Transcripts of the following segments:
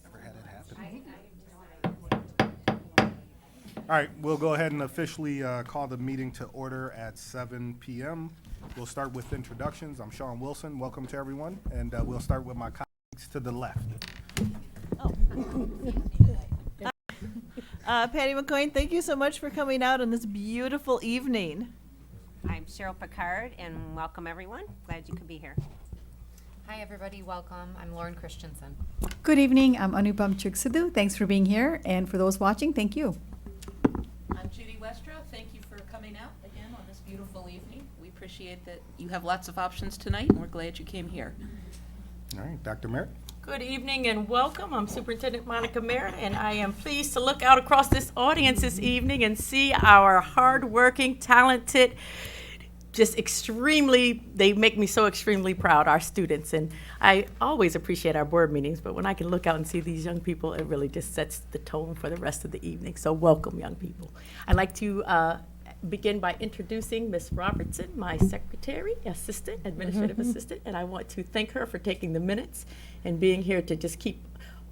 Never had it happen. All right, we'll go ahead and officially call the meeting to order at 7 p.m. We'll start with introductions. I'm Sean Wilson. Welcome to everyone. And we'll start with my colleagues to the left. Patty McCoyne, thank you so much for coming out on this beautiful evening. I'm Cheryl Picard, and welcome everyone. Glad you could be here. Hi, everybody. Welcome. I'm Lauren Christensen. Good evening. I'm Anupam Chuksadhu. Thanks for being here. And for those watching, thank you. I'm Judy Westra. Thank you for coming out again on this beautiful evening. We appreciate that you have lots of options tonight, and we're glad you came here. All right, Dr. Merritt. Good evening and welcome. I'm Superintendent Monica Merritt, and I am pleased to look out across this audience this evening and see our hardworking, talented, they make me so extremely proud, our students. And I always appreciate our board meetings, but when I can look out and see these young people, it really just sets the tone for the rest of the evening. So welcome, young people. I'd like to begin by introducing Ms. Robertson, my secretary, administrative assistant, and I want to thank her for taking the minutes and being here to just keep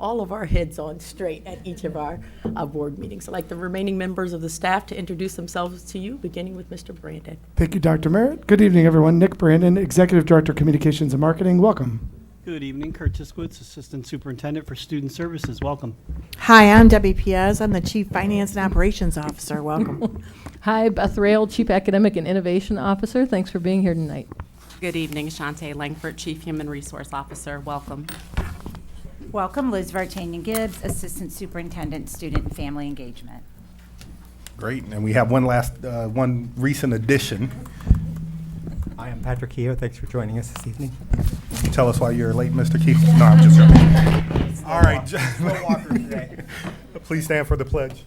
all of our heads on straight at each of our board meetings. I'd like the remaining members of the staff to introduce themselves to you, beginning with Mr. Brandon. Thank you, Dr. Merritt. Good evening, everyone. Nick Brandon, Executive Director, Communications and Marketing. Welcome. Good evening. Kurt Tiskowitz, Assistant Superintendent for Student Services. Welcome. Hi, I'm Debbie Piaz. I'm the Chief Finance and Operations Officer. Welcome. Hi, Beth Rail, Chief Academic and Innovation Officer. Thanks for being here tonight. Good evening. Shantae Langford, Chief Human Resource Officer. Welcome. Welcome, Liz Vartanian Gibbs, Assistant Superintendent, Student and Family Engagement. Great, and we have one recent addition. Hi, I'm Patrick Keogh. Thanks for joining us this evening. Tell us why you're late, Mr. Keith. No, I'm just joking. All right, please stand for the pledge.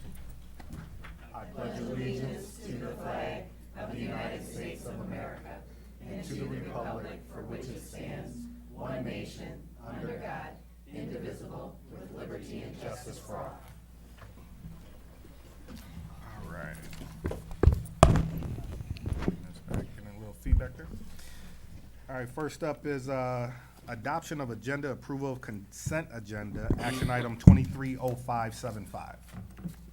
I pledge allegiance to the flag of the United States of America and to the republic for which it stands, one nation, under God, indivisible, with liberty and justice for all. All right. That's back. Getting a little feedback there. All right, first up is adoption of agenda, approval of consent agenda, action item 230575.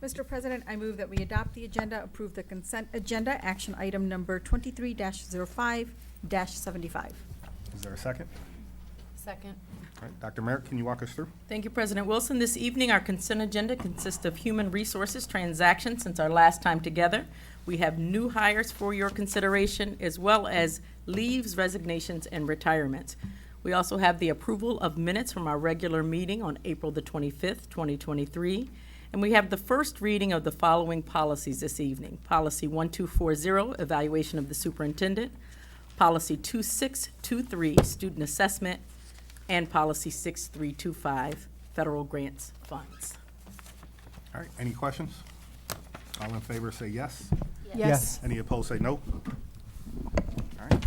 Mr. President, I move that we adopt the agenda, approve the consent agenda, action item number 23-05-75. Is there a second? Second. All right, Dr. Merritt, can you walk us through? Thank you, President Wilson. This evening, our consent agenda consists of human resources transactions since our last time together. We have new hires for your consideration, as well as leaves, resignations, and retirements. We also have the approval of minutes from our regular meeting on April the 25th, 2023. And we have the first reading of the following policies this evening. Policy 1240, evaluation of the superintendent. Policy 2623, student assessment. And policy 6325, federal grants funds. All right, any questions? All in favor say yes. Yes. Any opposed say no. All right.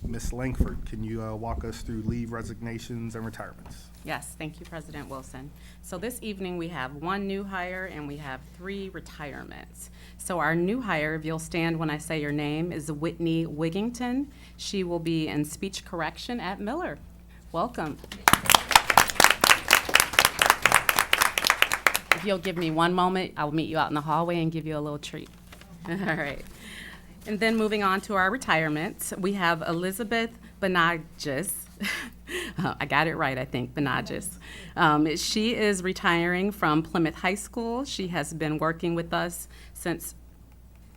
Ms. Langford, can you walk us through leave, resignations, and retirements? Yes, thank you, President Wilson. So this evening we have one new hire and we have 3 retirements. So our new hire, if you'll stand when I say your name, is Whitney Wigington. She will be in speech correction at Miller. Welcome. If you'll give me one moment, I'll meet you out in the hallway and give you a little treat. All right. And then moving on to our retirements, we have Elizabeth Benages. I got it right, I think, Benages. She is retiring from Plymouth High School. She has been working with us since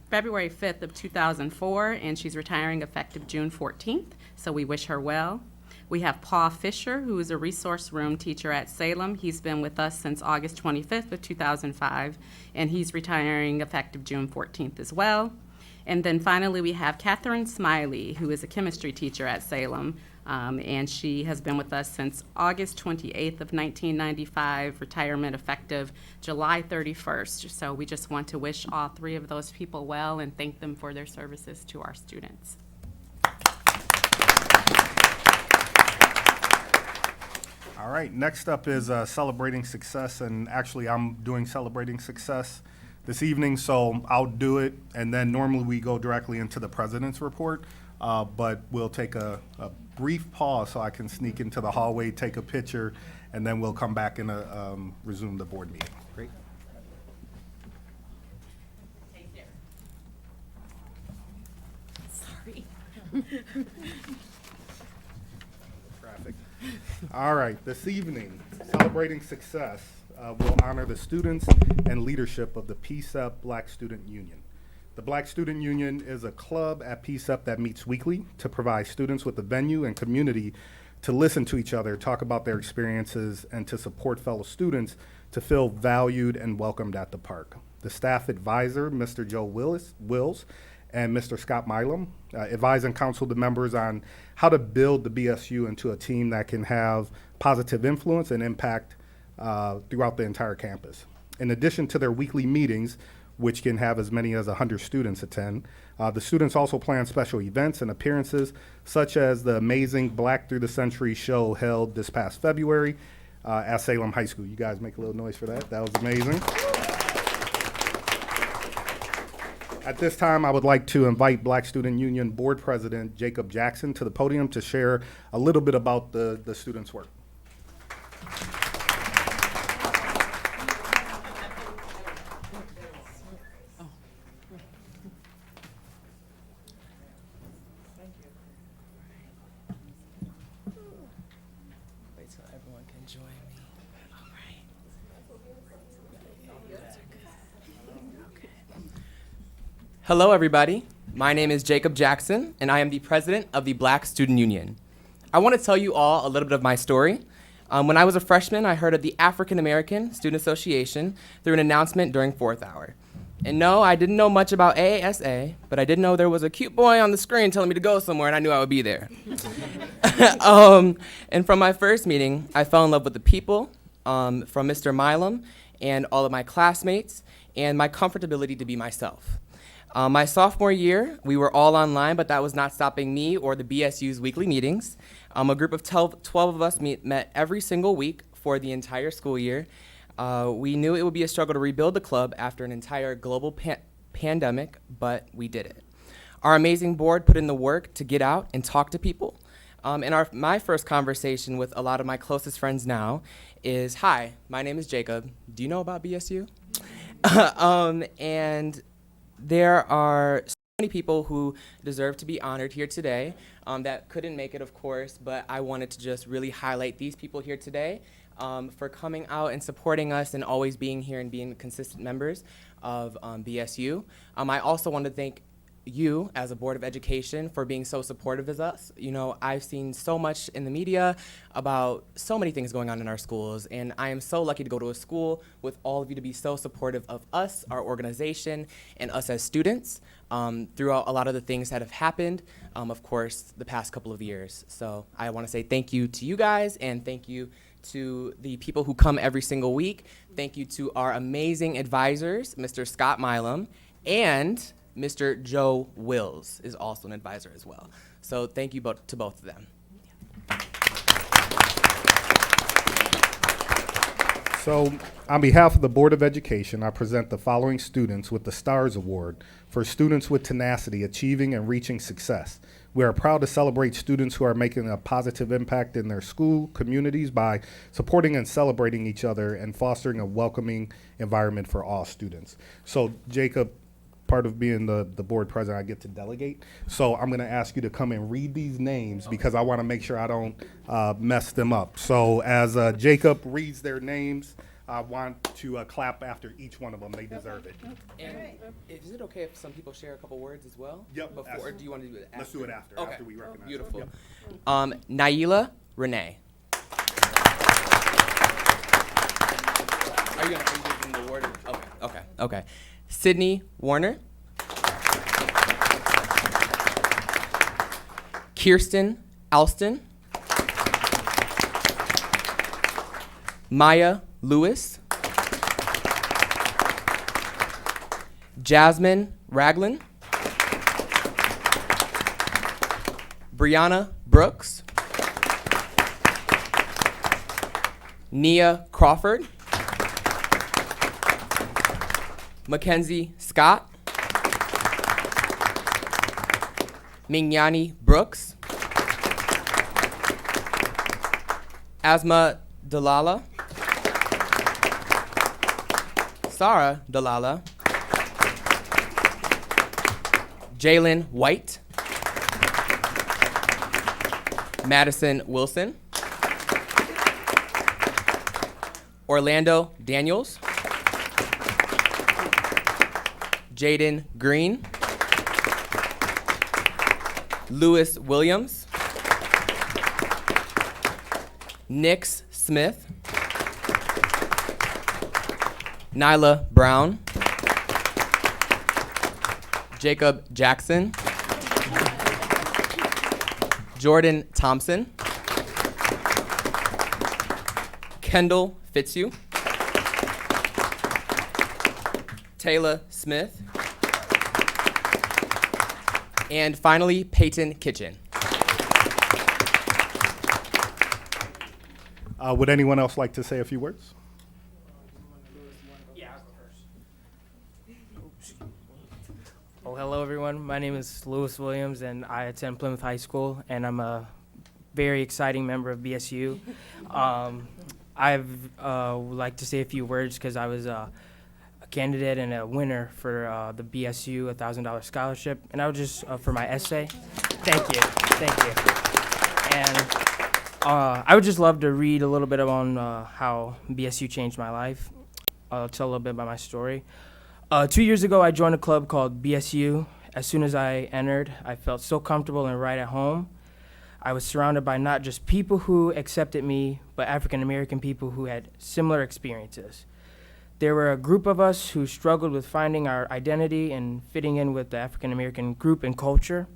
February 5th of 2004, and she's retiring effective June 14th, so we wish her well. We have Paul Fisher, who is a resource room teacher at Salem. He's been with us since August 25th of 2005, and he's retiring effective June 14th as well. And then finally, we have Catherine Smiley, who is a chemistry teacher at Salem, and she has been with us since August 28th of 1995, retirement effective July 31st. So we just want to wish all 3 of those people well and thank them for their services to our students. All right, next up is celebrating success, and actually I'm doing celebrating success this evening, so I'll do it, and then normally we go directly into the president's report. but we'll take a brief pause so I can sneak into the hallway, take a picture, and then we'll come back and resume the board meeting. Great. Sorry. Traffic. All right, this evening, Celebrating Success will honor the students and leadership of the P-CCS Black Student Union. The Black Student Union is a club at P-CCS that meets weekly to provide students with a venue and community to listen to each other, talk about their experiences, and to support fellow students to feel valued and welcomed at the park. The staff advisor, Mr. Joe Wills, and Mr. Scott Milam, advise and counsel the members on how to build the BSU into a team that can have positive influence and impact throughout the entire campus. In addition to their weekly meetings, which can have as many as 100 students attend, the students also plan special events and appearances, such as the amazing Black Through the Century show held this past February at Salem High School. You guys make a little noise for that. That was amazing. At this time, I would like to invite Black Student Union Board President Jacob Jackson to the podium to share a little bit about the students' work. Wait till everyone can join me. All right. Hello, everybody. My name is Jacob Jackson, and I am the president of the Black Student Union. I want to tell you all a little bit of my story. When I was a freshman, I heard of the African American Student Association through an announcement during 4th hour. And no, I didn't know much about AASA, but I did know there was a cute boy on the screen telling me to go somewhere, and I knew I would be there. And from my first meeting, I fell in love with the people, from Mr. Milam and all of my classmates, and my comfortability to be myself. My sophomore year, we were all online, but that was not stopping me or the BSU's weekly meetings. A group of 12 of us met every single week for the entire school year. We knew it would be a struggle to rebuild the club after an entire global pandemic, but we did it. Our amazing board put in the work to get out and talk to people. And my first conversation with a lot of my closest friends now is, hi, my name is Jacob. Do you know about BSU? And there are so many people who deserve to be honored here today that couldn't make it, of course, but I wanted to just really highlight these people here today for coming out and supporting us and always being here and being consistent members of BSU. I also want to thank you as a Board of Education for being so supportive of us. You know, I've seen so much in the media about so many things going on in our schools, and I am so lucky to go to a school with all of you to be so supportive of us, our organization, and us as students throughout a lot of the things that have happened, of course, the past couple of years. So I want to say thank you to you guys, and thank you to the people who come every single week. Thank you to our amazing advisors, Mr. Scott Milam, and Mr. Joe Wills is also an advisor as well. So thank you to both of them. So on behalf of the Board of Education, I present the following students with the STARS Award for students with tenacity, achieving and reaching success. We are proud to celebrate students who are making a positive impact in their school communities by supporting and celebrating each other and fostering a welcoming environment for all students. So Jacob, part of being the board president, I get to delegate. So I'm gonna ask you to come and read these names because I wanna make sure I don't mess them up. So as Jacob reads their names, I want to clap after each one of them. They deserve it. And is it okay if some people share a couple words as well? Yep. Before, or do you want to do it after? Let's do it after, Okay. after we recognize Beautiful. them. Naila Renee. Are you going to give them the word? Okay. Sydney Warner. Kirsten Alston. Maya Lewis. Jasmine Raglan. Brianna Brooks. Nia Crawford. Mackenzie Scott. Mingyani Brooks, Asma Dalala, Sarah Dalala, Jalen White, Madison Wilson, Orlando Daniels, Jaden Green, Lewis Williams, Nix Smith, Nyla Brown, Jacob Jackson, Jordan Thompson, Kendall Fitzhugh, Taylor Smith, and finally, Peyton Kitchen. Would anyone else like to say a few words? Oh, hello everyone. My name is Lewis Williams and I attend Plymouth High School and I'm a very exciting member of BSU. I would like to say a few words because I was a candidate and a winner for the BSU $1,000 scholarship, and I was just for my essay. Thank you. And I would just love to read a little bit on how BSU changed my life. I'll tell a little bit about my story. 2 years ago, I joined a club called BSU. As soon as I entered, I felt so comfortable and right at home. I was surrounded by not just people who accepted me, but African American people who had similar experiences. There were a group of us who struggled with finding our identity and fitting in with the African American group and culture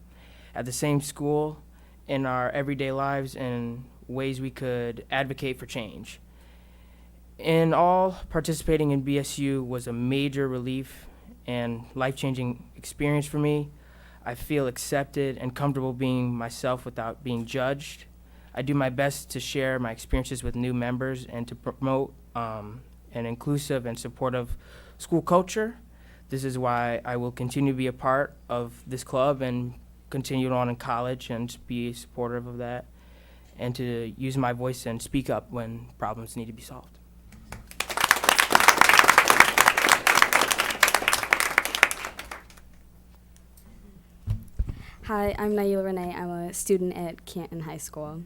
at the same school, in our everyday lives, in ways we could advocate for change. In all, participating in BSU was a major relief and life-changing experience for me. I feel accepted and comfortable being myself without being judged. I do my best to share my experiences with new members and to promote an inclusive and supportive school culture. This is why I will continue to be a part of this club and continue on in college and be supportive of that and to use my voice and speak up when problems need to be solved. Hi, I'm Naila Renee. I'm a student at Canton High School.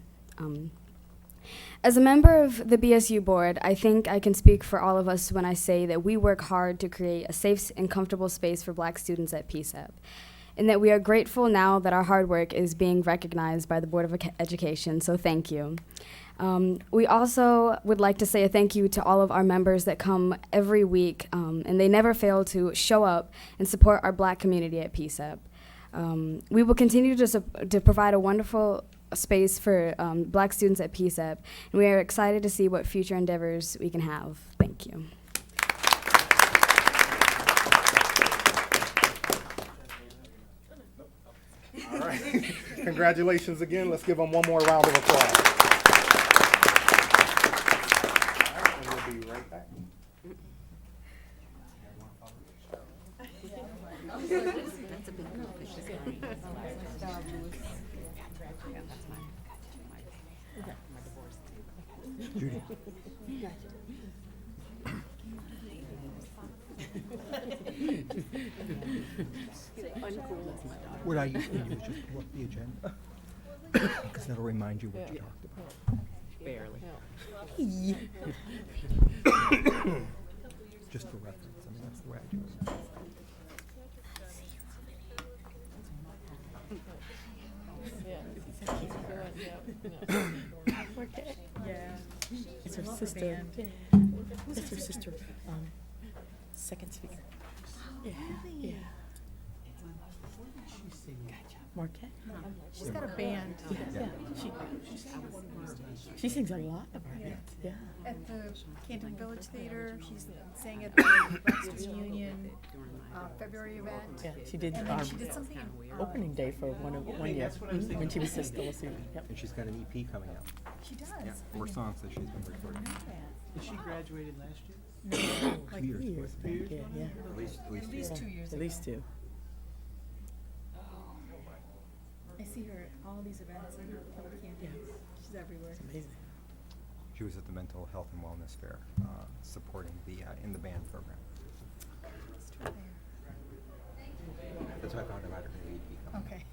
As a member of the BSU board, I think I can speak for all of us when I say that we work hard to create a safe and comfortable space for Black students at PCCS, and that we are grateful now that our hard work is being recognized by the Board of Education, so thank you. We also would like to say a thank you to all of our members that come every week, and they never fail to show up and support our Black community at PCCS. We will continue to provide a wonderful space for Black students at PCCS, and we are excited to see what future endeavors we can have. Thank you. All right. Congratulations again. Let's give them one more round of applause. All right, and we'll be right back. Judy. What I usually do is just pull up the agenda, because that'll remind you what you talked about. Barely. Just for reference, I mean, that's the way I do it. Okay. Yeah. It's her sister. It's her sister. Second speaker. Yeah. Yeah. Marquette? She's got a band. Yeah. She sings a lot of our bands. Yeah. At the Canton Village Theater, she's sang at the Black Student Union February event. Yeah, she did And our then she did something opening day for one year when she was still a student. Yep. And she's got an EP coming out. She does. Yeah, 4 songs that she's been recording. Did she graduated last year? No, like 2 years. back. Yeah, yeah. At least At least 2 years At least 2. I see her at all these events in public campus. She's everywhere. It's amazing. She was at the Mental Health and Wellness Fair, supporting the, in the band program. That's why I found about her. Okay.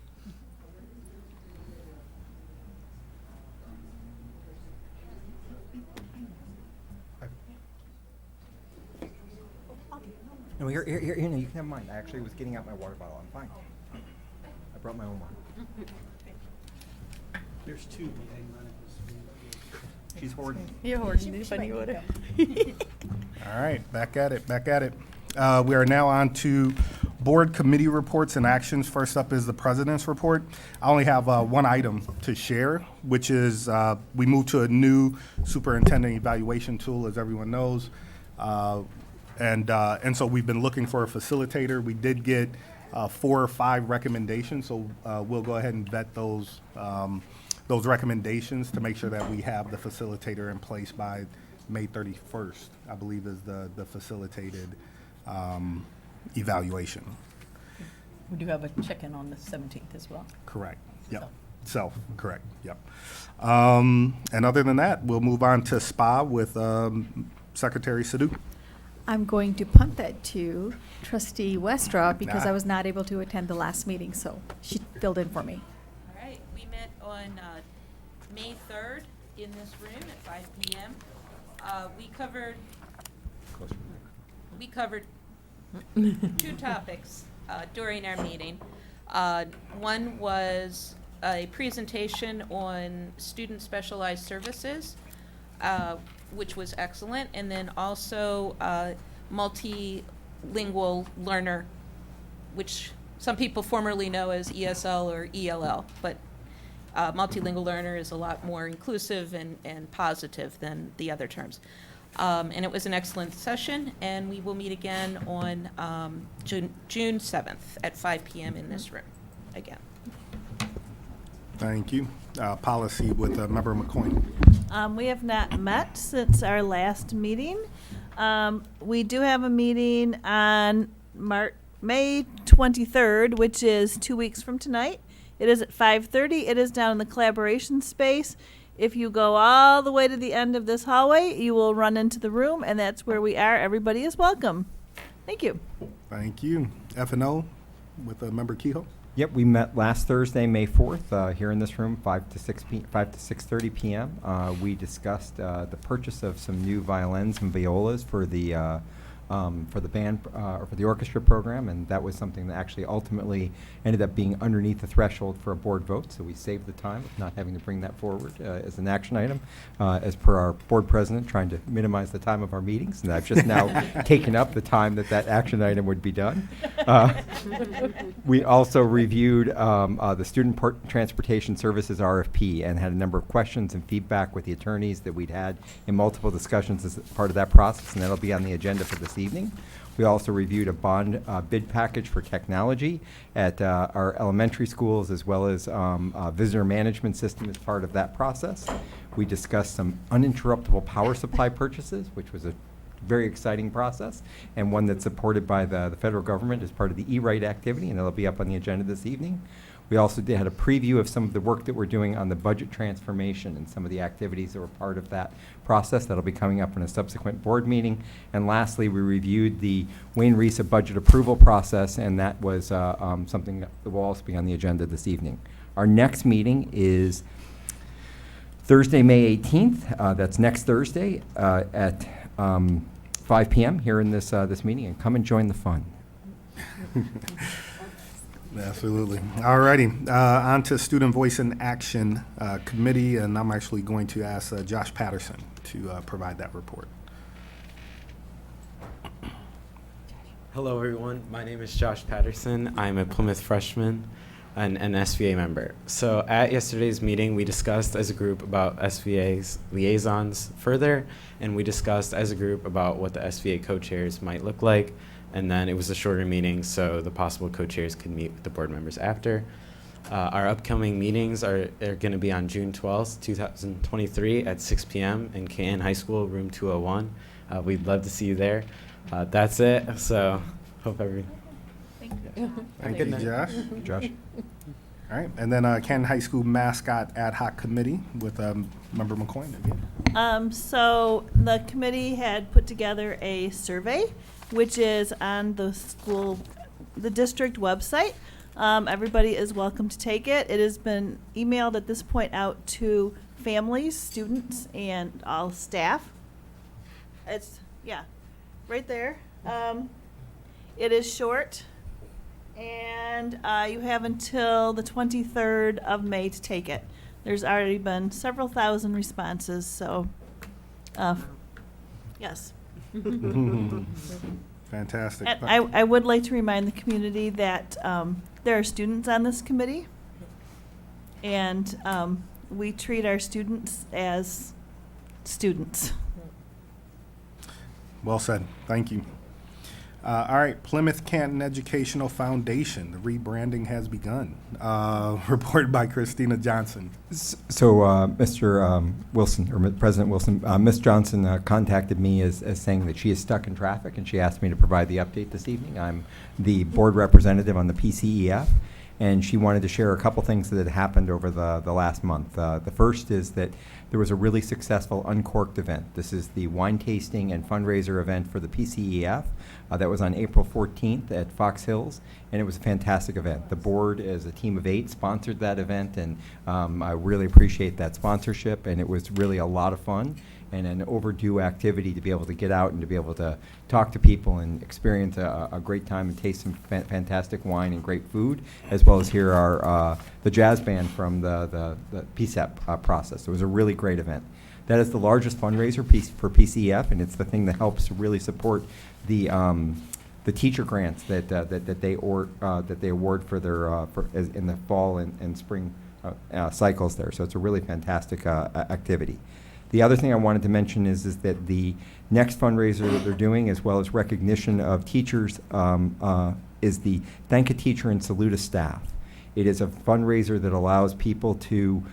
No, here, no, you can have mine. I actually was getting out my water bottle. I'm fine. I brought my own one. There's two behind mine. She's hoarding. You're hoarding in funny order. All right, back at it, back at it. We are now on to board committee reports and actions. First up is the president's report. I only have one item to share, which is we moved to a new superintendent evaluation tool, as everyone knows. And so we've been looking for a facilitator. We did get 4 or 5 recommendations, so we'll go ahead and vet those recommendations to make sure that we have the facilitator in place by May 31st, I believe is the facilitated evaluation. We do have a check-in on the 17th as well. Correct. Yep. Correct. Yep. And other than that, we'll move on to SPA with Secretary Sadhu. I'm going to punt that to Trustee Westra because I was not able to attend the last meeting, so she filled in for me. All right, we met on May 3rd in this room at 5 p.m. We covered 2 topics during our meeting. One was a presentation on student specialized services, which was excellent, and then also multilingual learner, which some people formerly know as ESL or ELL, but multilingual learner is a lot more inclusive and positive than the other terms. And it was an excellent session, and we will meet again on June 7th at 5 p.m. in this room again. Thank you. Policy with Member McCoy. We have not met since our last meeting. We do have a meeting on May 23rd, which is 2 weeks from tonight. It is at 5:30. It is down in the collaboration space. If you go all the way to the end of this hallway, you will run into the room, and that's where we are. Everybody is welcome. Thank you. Thank you. F&O with Member Kehoe. Yep, we met last Thursday, May 4th, here in this room, 5 to 6:30 p.m. We discussed the purchase of some new violins and violas for the band or for the orchestra program, and that was something that actually ultimately ended up being underneath the threshold for a board vote. So we saved the time of not having to bring that forward as an action item, as per our board president, trying to minimize the time of our meetings. And I've just now taken up the time that action item would be done. We also reviewed the Student Transportation Services RFP and had a number of questions and feedback with the attorneys that we'd had in multiple discussions as part of that process, and that'll be on the agenda for this evening. We also reviewed a bond bid package for technology at our elementary schools, as well as visitor management system as part of that process. We discussed some uninterruptible power supply purchases, which was a very exciting process, and one that's supported by the federal government as part of the E-Right activity, and that'll be up on the agenda this evening. We also had a preview of some of the work that we're doing on the budget transformation and some of the activities that were part of that process. That'll be coming up in a subsequent board meeting. And lastly, we reviewed the Wayne Risa budget approval process, and that was something that will also be on the agenda this evening. Our next meeting is Thursday, May 18th. That's next Thursday at 5 p.m. here in this meeting, and come and join the fun. Absolutely. All righty. On to Student Voice in Action Committee, and I'm actually going to ask Josh Patterson to provide that report. Hello, everyone. My name is Josh Patterson. I'm a Plymouth freshman and an SVA member. So at yesterday's meeting, we discussed as a group about SVA's liaisons further, and we discussed as a group about what the SVA co-chairs might look like. And then it was a shorter meeting, so the possible co-chairs could meet with the board members after. Our upcoming meetings are going to be on June 12th, 2023 at 6 p.m. in Canton High School, room 201. We'd love to see you there. That's it, so hope everyone. Thank you. Thank you, Josh. Josh. All right, and then Canton High School Mascot Ad Hoc Committee with Member McCoy again. So the committee had put together a survey, which is on the district website. Everybody is welcome to take it. It has been emailed at this point out to families, students, and all staff. It's, yeah, right there. It is short, and you have until the 23rd of May to take it. There's already been several thousand responses, so, yes. Fantastic. And I would like to remind the community that there are students on this committee, and we treat our students as students. Well said. Thank you. All right, Plymouth Canton Educational Foundation. The rebranding has begun. Reported by Christina Johnson. So, Mr. Wilson, or President Wilson, Ms. Johnson contacted me as saying that she is stuck in traffic, and she asked me to provide the update this evening. I'm the board representative on the P-CCS, and she wanted to share a couple things that had happened over the last month. The first is that there was a really successful Uncorked event. This is the wine tasting and fundraiser event for the P-CCS. That was on April 14th at Fox Hills, and it was a fantastic event. The board, as a team of 8, sponsored that event, and I really appreciate that sponsorship, and it was really a lot of fun and an overdue activity to be able to get out and to be able to talk to people and experience a great time and taste some fantastic wine and great food, as well as hear the jazz band from the PSEP process. It was a really great event. That is the largest fundraiser for PCF, and it's the thing that helps to really support the teacher grants that they award for their in the fall and spring cycles there. So it's a really fantastic activity. The other thing I wanted to mention is that the next fundraiser that they're doing, as well as recognition of teachers, is the Thank a Teacher and Salute a Staff. It is a fundraiser that allows people to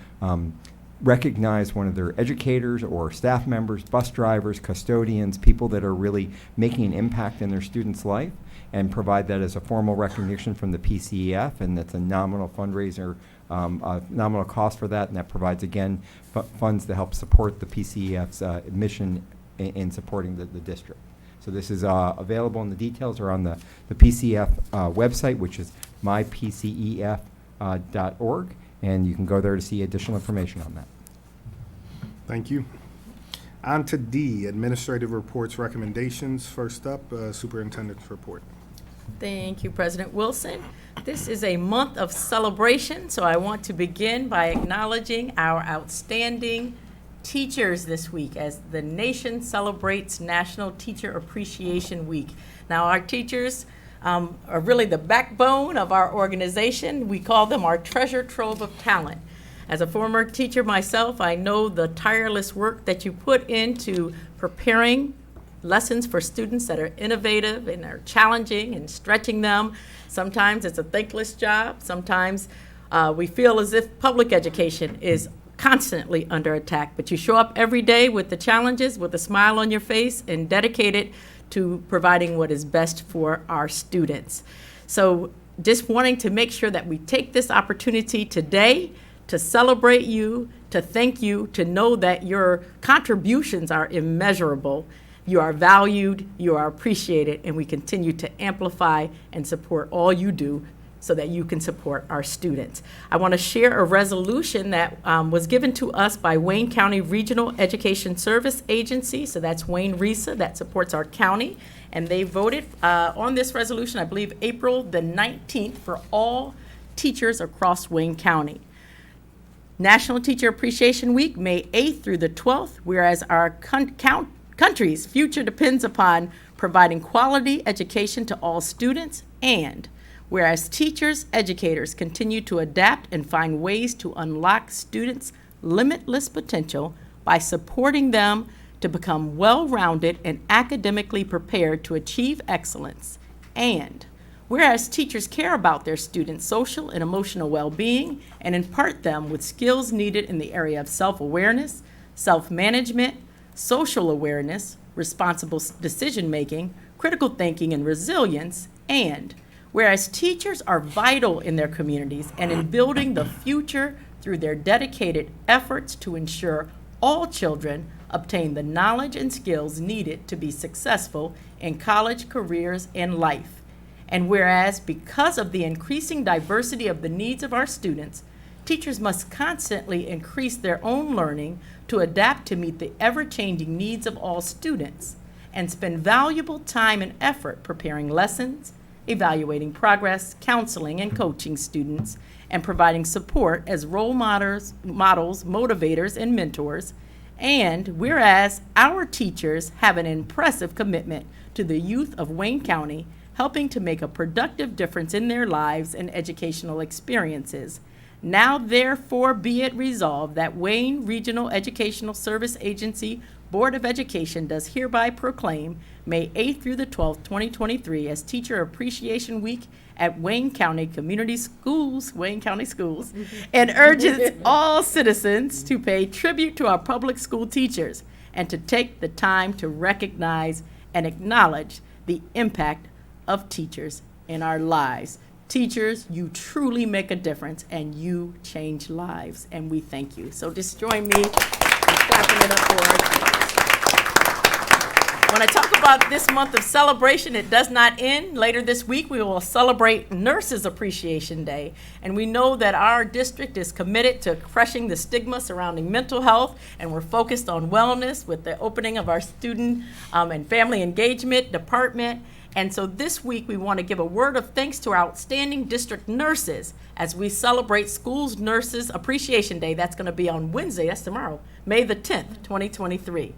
recognize one of their educators or staff members, bus drivers, custodians, people that are really making an impact in their students' life, and provide that as a formal recognition from the PCEF, and that's a nominal fundraiser, a nominal cost for that, and that provides, again, funds to help support the PCEF's mission in supporting the district. So this is available, and the details are on the PCEF website, which is mypcef.org, and you can go there to see additional information on that. Thank you. On to D, Administrative Reports Recommendations. First up, Superintendent's Report. Thank you, President Wilson. This is a month of celebration, so I want to begin by acknowledging our outstanding teachers this week as the nation celebrates National Teacher Appreciation Week. Now, our teachers are really the backbone of our organization. We call them our treasure trove of talent. As a former teacher myself, I know the tireless work that you put into preparing lessons for students that are innovative and are challenging and stretching them. Sometimes it's a thankless job. Sometimes we feel as if public education is constantly under attack. But you show up every day with the challenges, with a smile on your face, and dedicated to providing what is best for our students. So just wanting to make sure that we take this opportunity today to celebrate you, to thank you, to know that your contributions are immeasurable. You are valued, you are appreciated, and we continue to amplify and support all you do so that you can support our students. I want to share a resolution that was given to us by Wayne County Regional Education Service Agency, so that's Wayne RESA, that supports our county, and they voted on this resolution, I believe, April the 19th for all teachers across Wayne County. National Teacher Appreciation Week, May 8th through the 12th, whereas our country's future depends upon providing quality education to all students, and whereas teachers, educators continue to adapt and find ways to unlock students' limitless potential by supporting them to become well-rounded and academically prepared to achieve excellence, and whereas teachers care about their students' social and emotional well-being and impart them with skills needed in the area of self-awareness, self-management, social awareness, responsible decision-making, critical thinking, and resilience, and Whereas teachers are vital in their communities and in building the future through their dedicated efforts to ensure all children obtain the knowledge and skills needed to be successful in college, careers, and life. And whereas because of the increasing diversity of the needs of our students, teachers must constantly increase their own learning to adapt to meet the ever-changing needs of all students and spend valuable time and effort preparing lessons, evaluating progress, counseling and coaching students, and providing support as role models, motivators, and mentors. And whereas our teachers have an impressive commitment to the youth of Wayne County, helping to make a productive difference in their lives and educational experiences. Now therefore be it resolved that Wayne Regional Educational Service Agency Board of Education does hereby proclaim May 8th through the 12th, 2023 as Teacher Appreciation Week at Wayne County Community Schools, and urges all citizens to pay tribute to our public school teachers and to take the time to recognize and acknowledge the impact of teachers in our lives. Teachers, you truly make a difference and you change lives, and we thank you. So just join me in clapping it up for our teachers. When I talk about this month of celebration, it does not end. Later this week, we will celebrate Nurses Appreciation Day. And we know that our district is committed to crushing the stigma surrounding mental health, and we're focused on wellness with the opening of our student and family engagement department. And so this week, we want to give a word of thanks to our outstanding district nurses as we celebrate Schools Nurses Appreciation Day. That's going to be on Wednesday, that's tomorrow, May the 10th, 2023.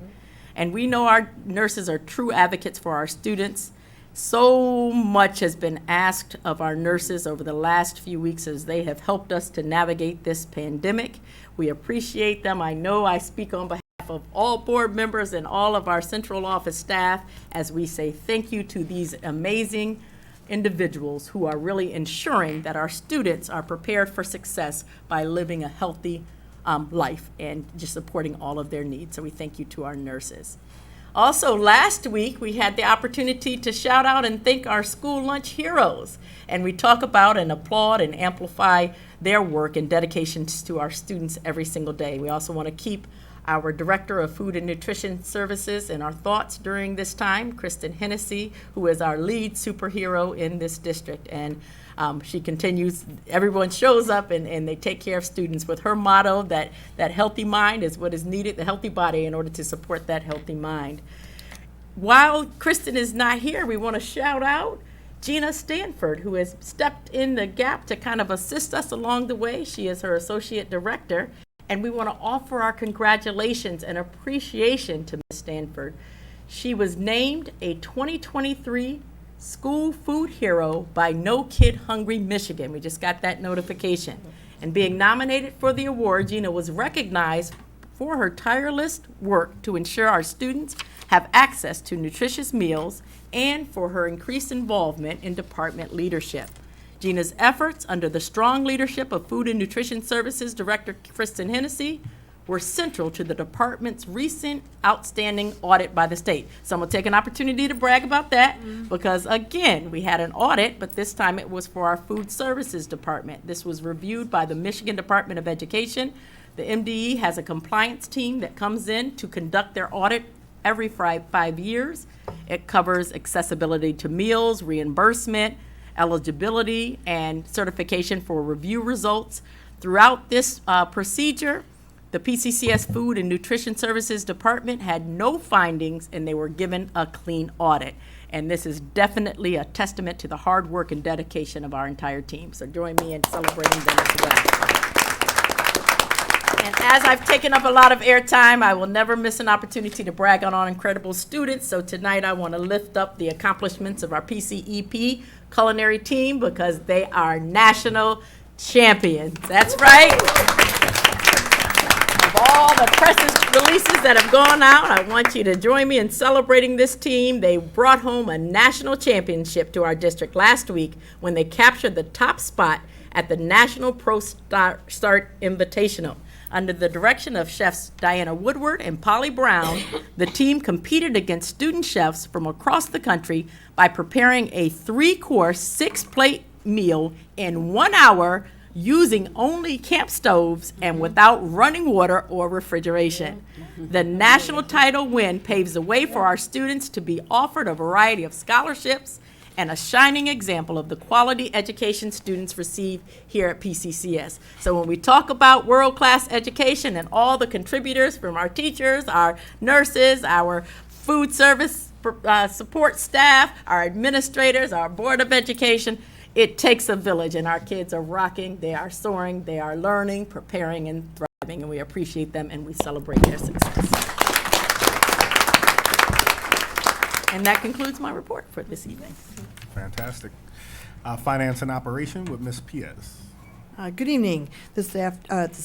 And we know our nurses are true advocates for our students. So much has been asked of our nurses over the last few weeks as they have helped us to navigate this pandemic. We appreciate them. I know I speak on behalf of all board members and all of our central office staff as we say thank you to these amazing individuals who are really ensuring that our students are prepared for success by living a healthy life and just supporting all of their needs. So we thank you to our nurses. Also, last week, we had the opportunity to shout out and thank our school lunch heroes. And we talk about and applaud and amplify their work and dedications to our students every single day. We also want to keep our Director of Food and Nutrition Services in our thoughts during this time, Kristen Hennessy, who is our lead superhero in this district. And she continues, everyone shows up and they take care of students with her motto that healthy mind is what is needed, the healthy body in order to support that healthy mind. While Kristen is not here, we want to shout out Gina Stanford, who has stepped in the gap to kind of assist us along the way. She is her Associate Director. And we want to offer our congratulations and appreciation to Ms. Stanford. She was named a 2023 School Food Hero by No Kid Hungry Michigan. We just got that notification. And being nominated for the award, Gina was recognized for her tireless work to ensure our students have access to nutritious meals and for her increased involvement in department leadership. Gina's efforts under the strong leadership of Food and Nutrition Services Director Kristen Hennessy were central to the department's recent outstanding audit by the state. So I'm going to take an opportunity to brag about that because, again, we had an audit, but this time it was for our Food Services Department. This was reviewed by the Michigan Department of Education. The MDE has a compliance team that comes in to conduct their audit every 5 years. It covers accessibility to meals, reimbursement, eligibility, and certification for review results. Throughout this procedure, the P-CCS Food and Nutrition Services Department had no findings and they were given a clean audit. And this is definitely a testament to the hard work and dedication of our entire team. So join me in celebrating them as well. And as I've taken up a lot of airtime, I will never miss an opportunity to brag on our incredible students. So tonight I want to lift up the accomplishments of our PCEP culinary team because they are national champions. That's right. Of all the press releases that have gone out, I want you to join me in celebrating this team. They brought home a national championship to our district last week when they captured the top spot at the National Pro Start Invitational. Under the direction of chefs Diana Woodward and Polly Brown, the team competed against student chefs from across the country by preparing a 3-course, 6-plate meal in 1 hour using only camp stoves and without running water or refrigeration. The national title win paves the way for our students to be offered a variety of scholarships and a shining example of the quality education students receive here at P-CCS. So when we talk about world-class education and all the contributors from our teachers, our nurses, our food service support staff, our administrators, our Board of Education, it takes a village, and our kids are rocking, they are soaring, they are learning, preparing, and thriving, and we appreciate them and we celebrate their success. And that concludes my report for this evening. Fantastic. Finance and Operation with Ms. Piez. Good evening. This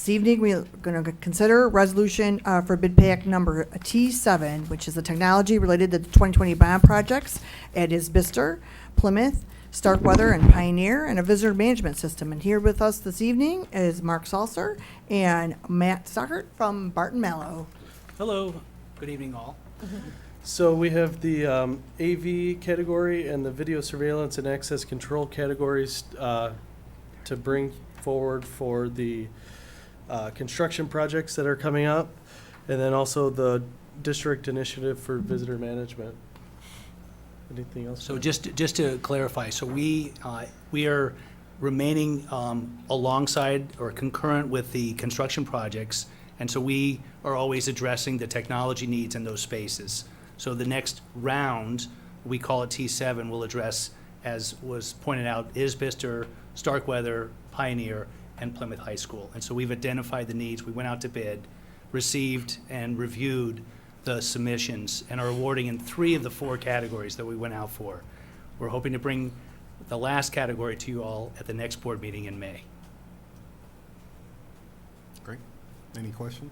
evening, we're going to consider resolution for bid pack number T7, which is the technology related to the 2020 bond projects at Isbister, Plymouth, Starkweather, and Pioneer, and a visitor management system. And here with us this evening is Mark Salser and Matt Stockert from Barton Mallow. Hello. Good evening, all. So we have the AV category and the video surveillance and access control categories to bring forward for the construction projects that are coming up, and then also the district initiative for visitor management. Anything else? So just to clarify, so we are remaining alongside or concurrent with the construction projects, and so we are always addressing the technology needs in those spaces. So the next round, we call it T7, will address, as was pointed out, Isbister, Starkweather, Pioneer, and Plymouth High School. And so we've identified the needs. We went out to bid, received and reviewed the submissions, and are awarding in 3 of the 4 categories that we went out for. We're hoping to bring the last category to you all at the next board meeting in May. Great. Any questions?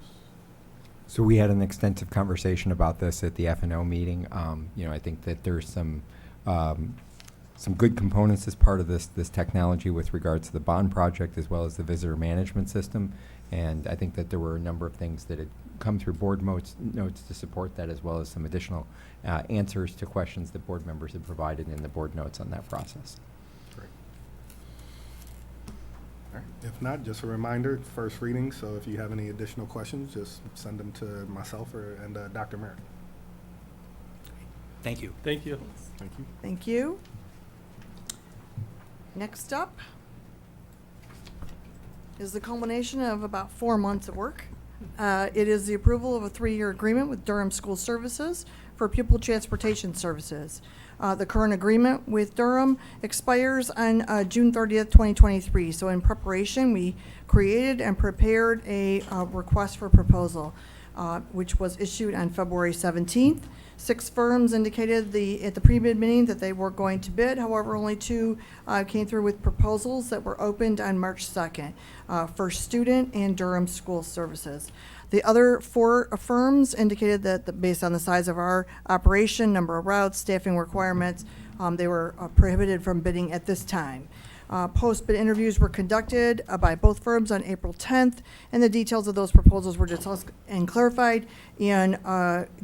So we had an extensive conversation about this at the F&O meeting. I think that there's some good components as part of this technology with regards to the bond project as well as the visitor management system. And I think that there were a number of things that had come through board notes to support that, as well as some additional answers to questions that board members had provided in the board notes on that process. Great. All right. If not, just a reminder, first reading, so if you have any additional questions, just send them to myself and Dr. Merritt. Thank you. Thank you. Thank you. Thank you. Next up is the culmination of about 4 months of work. It is the approval of a 3-year agreement with Durham School Services for pupil transportation services. The current agreement with Durham expires on June 30th, 2023. So in preparation, we created and prepared a request for proposal, which was issued on February 17th. 6 firms indicated at the pre-bid meeting that they were going to bid. However, only 2 came through with proposals that were opened on March 2nd, First Student and Durham School Services. The other 4 firms indicated that based on the size of our operation, number of routes, staffing requirements, they were prohibited from bidding at this time. Post-bid interviews were conducted by both firms on April 10th, and the details of those proposals were discussed and clarified in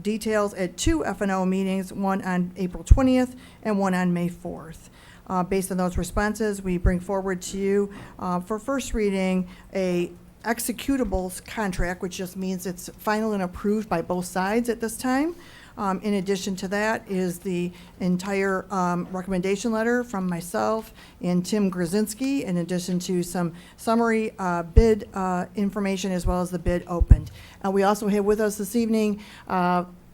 details at 2 F&O meetings, one on April 20th and one on May 4th. Based on those responses, we bring forward to you for first reading a executable contract, which just means it's final and approved by both sides at this time. In addition to that is the entire recommendation letter from myself and Tim Grzinski, in addition to some summary bid information as well as the bid opened. We also have with us this evening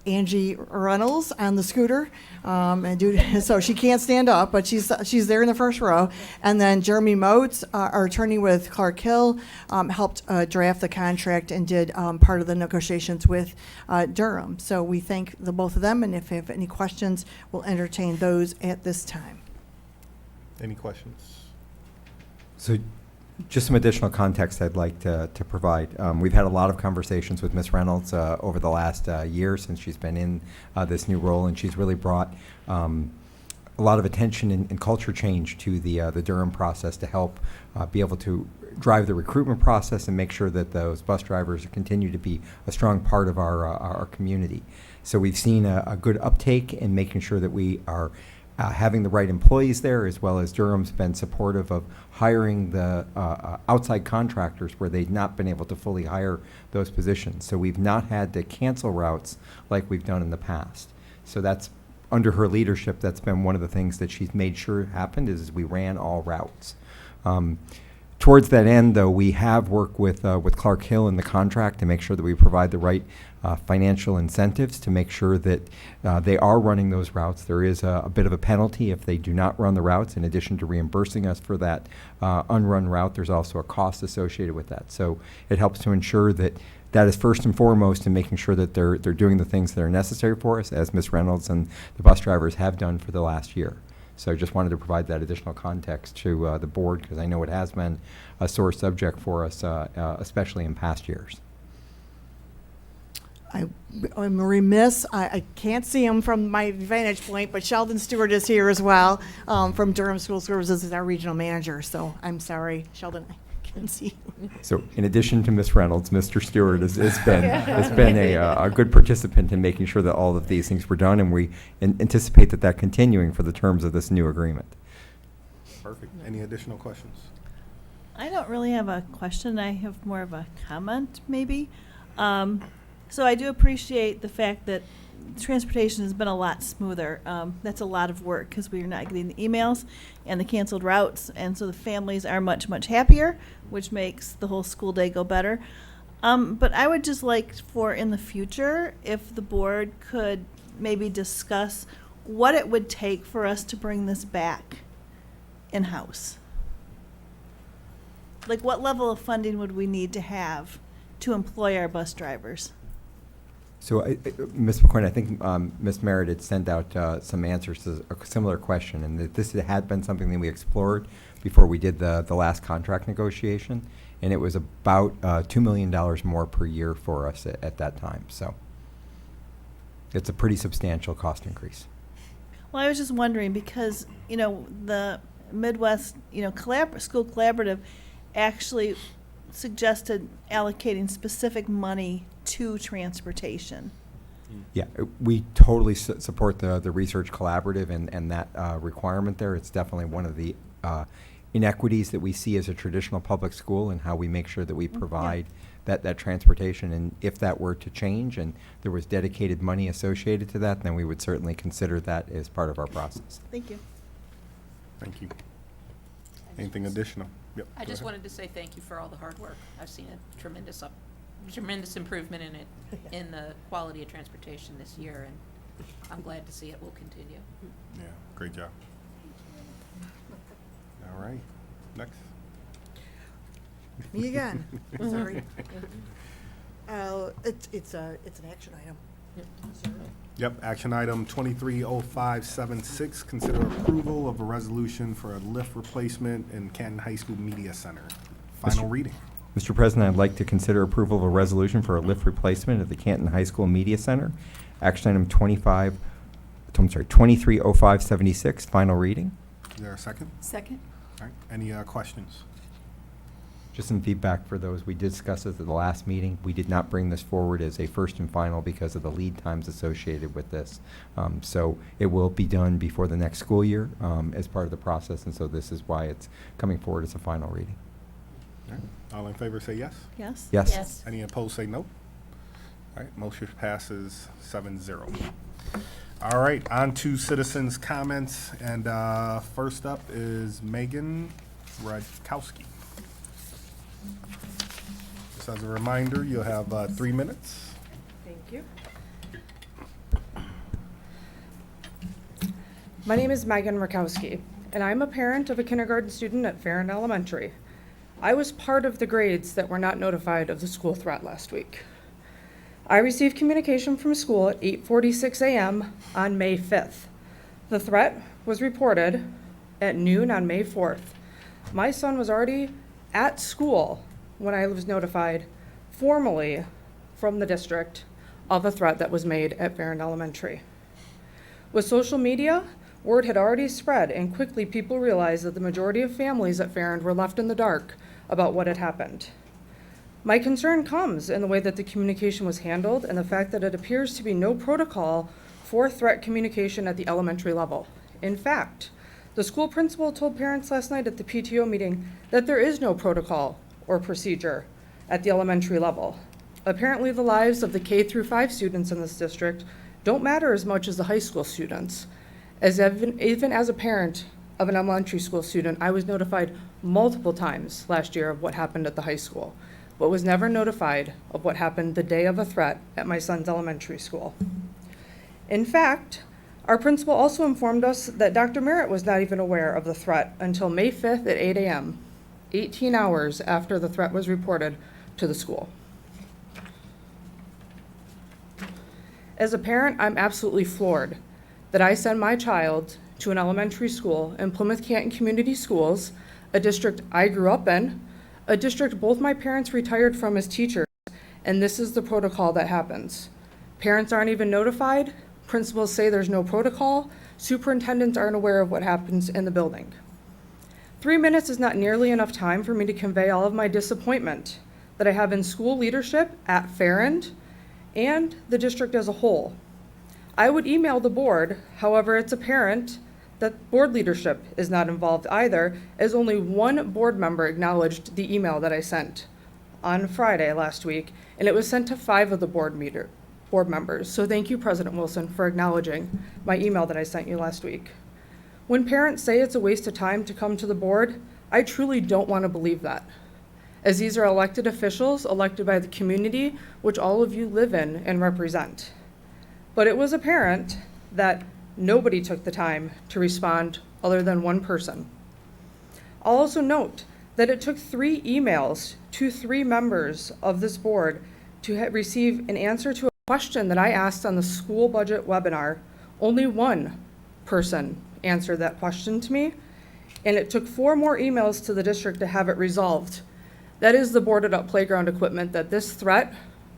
Angie Reynolds on the scooter, so she can't stand up, but she's there in the first row. And then Jeremy Motes, our attorney with Clark Hill, helped draft the contract and did part of the negotiations with Durham. So we thank the both of them, and if you have any questions, we'll entertain those at this time. Any questions? So just some additional context I'd like to provide. We've had a lot of conversations with Ms. Reynolds over the last year since she's been in this new role, and she's really brought a lot of attention and culture change to the Durham process to help be able to drive the recruitment process and make sure that those bus drivers continue to be a strong part of our community. So we've seen a good uptake in making sure that we are having the right employees there, as well as Durham's been supportive of hiring the outside contractors where they've not been able to fully hire those positions. So we've not had to cancel routes like we've done in the past. So that's under her leadership. That's been one of the things that she's made sure happened is we ran all routes. Towards that end, though, we have worked with Clark Hill in the contract to make sure that we provide the right financial incentives to make sure that they are running those routes. There is a bit of a penalty if they do not run the routes. In addition to reimbursing us for that unrun route, there's also a cost associated with that. So it helps to ensure that that is first and foremost in making sure that they're doing the things that are necessary for us, as Ms. Reynolds and the bus drivers have done for the last year. So I just wanted to provide that additional context to the board, because I know it has been a sore subject for us, especially in past years. I'm remiss, I can't see him from my vantage point, but Sheldon Stewart is here as well, from Durham School Services as our regional manager. So I'm sorry, Sheldon, I can't see you. So in addition to Ms. Reynolds, Mr. Stewart has been a good participant in making sure that all of these things were done, and we anticipate that continuing for the terms of this new agreement. Perfect. Any additional questions? I don't really have a question. I have more of a comment, maybe. So I do appreciate the fact that transportation has been a lot smoother. That's a lot of work because we're not getting the emails and the canceled routes, and so the families are much, much happier, which makes the whole school day go better. But I would just like for in the future, if the board could maybe discuss what it would take for us to bring this back in-house. Like, what level of funding would we need to have to employ our bus drivers? So, Ms. McCoy, I think Ms. Merritt had sent out some answers to a similar question, and that this had been something that we explored before we did the last contract negotiation, and it was about $2 million more per year for us at that time. So it's a pretty substantial cost increase. Well, I was just wondering because, you know, the Midwest, you know, School Collaborative actually suggested allocating specific money to transportation. Yeah, we totally support the research collaborative and that requirement there. It's definitely one of the inequities that we see as a traditional public school, and how we make sure that we provide that transportation. And if that were to change and there was dedicated money associated to that, then we would certainly consider that as part of our process. Thank you. Thank you. Anything additional? Yep. I just wanted to say thank you for all the hard work. I've seen a tremendous improvement in it, in the quality of transportation this year, and I'm glad to see it will continue. Yeah, great job. All right, next. Me again. Sorry. It's an action item. Yep, action item 230576, consider approval of a resolution for a lift replacement in Canton High School Media Center. Final reading. Mr. President, I'd like to consider approval of a resolution for a lift replacement at the Canton High School Media Center. Action item 230576, final reading. Is there a second? Second. All right, any questions? Just some feedback for those. We discussed this at the last meeting. We did not bring this forward as a first and final because of the lead times associated with this. So it will be done before the next school year as part of the process, and so this is why it's coming forward as a final reading. All right. All in favor say yes? Yes. Yes. Yes. Any opposed say no? All right, motion passes 7-0. All right, on to citizens' comments, and first up is Megan Radkowski. Just as a reminder, you'll have 3 minutes. Thank you. My name is Megan Rakowski, and I'm a parent of a kindergarten student at Farron Elementary. I was part of the grades that were not notified of the school threat last week. I received communication from school at 8:46 a.m. on May 5th. The threat was reported at noon on May 4th. My son was already at school when I was notified formally from the district of a threat that was made at Farron Elementary. With social media, word had already spread, and quickly people realized that the majority of families at Farron were left in the dark about what had happened. My concern comes in the way that the communication was handled and the fact that it appears to be no protocol for threat communication at the elementary level. In fact, the school principal told parents last night at the PTO meeting that there is no protocol or procedure at the elementary level. Apparently, the lives of the K through 5 students in this district don't matter as much as the high school students. Even as a parent of an elementary school student, I was notified multiple times last year of what happened at the high school, but was never notified of what happened the day of a threat at my son's elementary school. In fact, our principal also informed us that Dr. Merritt was not even aware of the threat until May 5th at 8 a.m., 18 hours after the threat was reported to the school. As a parent, I'm absolutely floored that I send my child to an elementary school in Plymouth Canton Community Schools, a district I grew up in, a district both my parents retired from as teachers, and this is the protocol that happens. Parents aren't even notified, principals say there's no protocol, superintendents aren't aware of what happens in the building. 3 minutes is not nearly enough time for me to convey all of my disappointment that I have in school leadership at Farrand and the district as a whole. I would email the board, however, it's apparent that board leadership is not involved either, as only one board member acknowledged the email that I sent on Friday last week, and it was sent to 5 of the board members. So thank you, President Wilson, for acknowledging my email that I sent you last week. When parents say it's a waste of time to come to the board, I truly don't want to believe that, as these are elected officials elected by the community, which all of you live in and represent. But it was apparent that nobody took the time to respond other than one person. I'll also note that it took 3 emails to 3 members of this board to receive an answer to a question that I asked on the school budget webinar. Only one person answered that question to me, and it took 4 more emails to the district to have it resolved. That is the boarded up playground equipment that this threat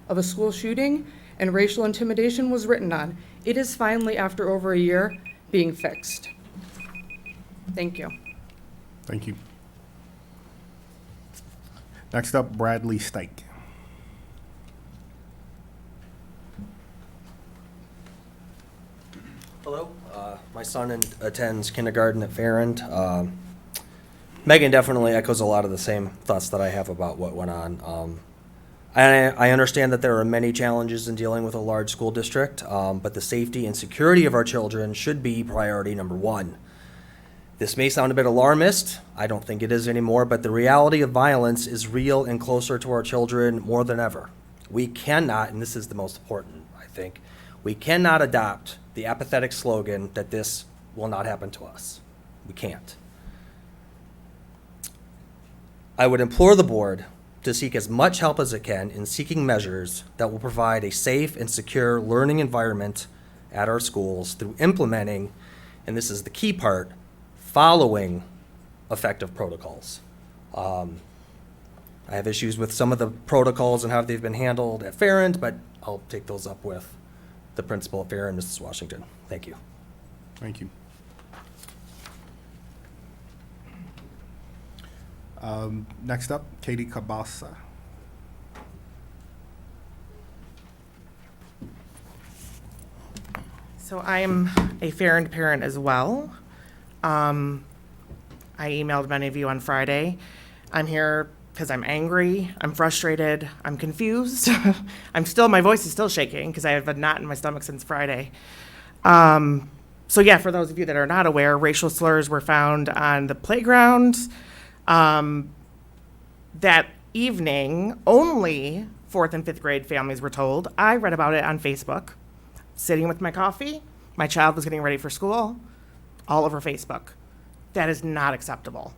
of a school shooting and racial intimidation was written on. It is finally, after over a year, being fixed. Thank you. Thank you. Next up, Bradley Stike. Hello. My son attends kindergarten at Farrand. Megan definitely echoes a lot of the same thoughts that I have about what went on. I understand that there are many challenges in dealing with a large school district, but the safety and security of our children should be priority number 1. This may sound a bit alarmist. I don't think it is anymore, but the reality of violence is real and closer to our children more than ever. We cannot, and this is the most important, I think, we cannot adopt the apathetic slogan that this will not happen to us. We can't. I would implore the board to seek as much help as it can in seeking measures that will provide a safe and secure learning environment at our schools through implementing, and this is the key part, following effective protocols. I have issues with some of the protocols and how they've been handled at Farrand, but I'll take those up with the principal at Farrand, Mrs. Washington. Thank you. Thank you. Next up, Katie Cabasa. So I'm a Farrand parent as well. I emailed many of you on Friday. I'm here because I'm angry, I'm frustrated, I'm confused. My voice is still shaking because I have a knot in my stomach since Friday. So yeah, for those of you that are not aware, racial slurs were found on the playground. That evening, only 4th and 5th grade families were told. I read about it on Facebook, sitting with my coffee. My child was getting ready for school, all over Facebook. That is not acceptable.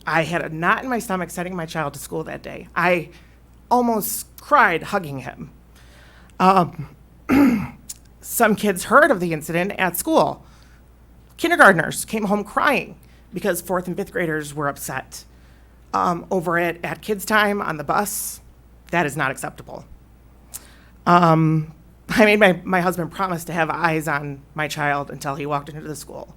I had a knot in my stomach sending my child to school that day. I almost cried hugging him. Some kids heard of the incident at school. Kindergartners came home crying because 4th and 5th graders were upset over it at kids' time on the bus. That is not acceptable. I made my husband promise to have eyes on my child until he walked into the school.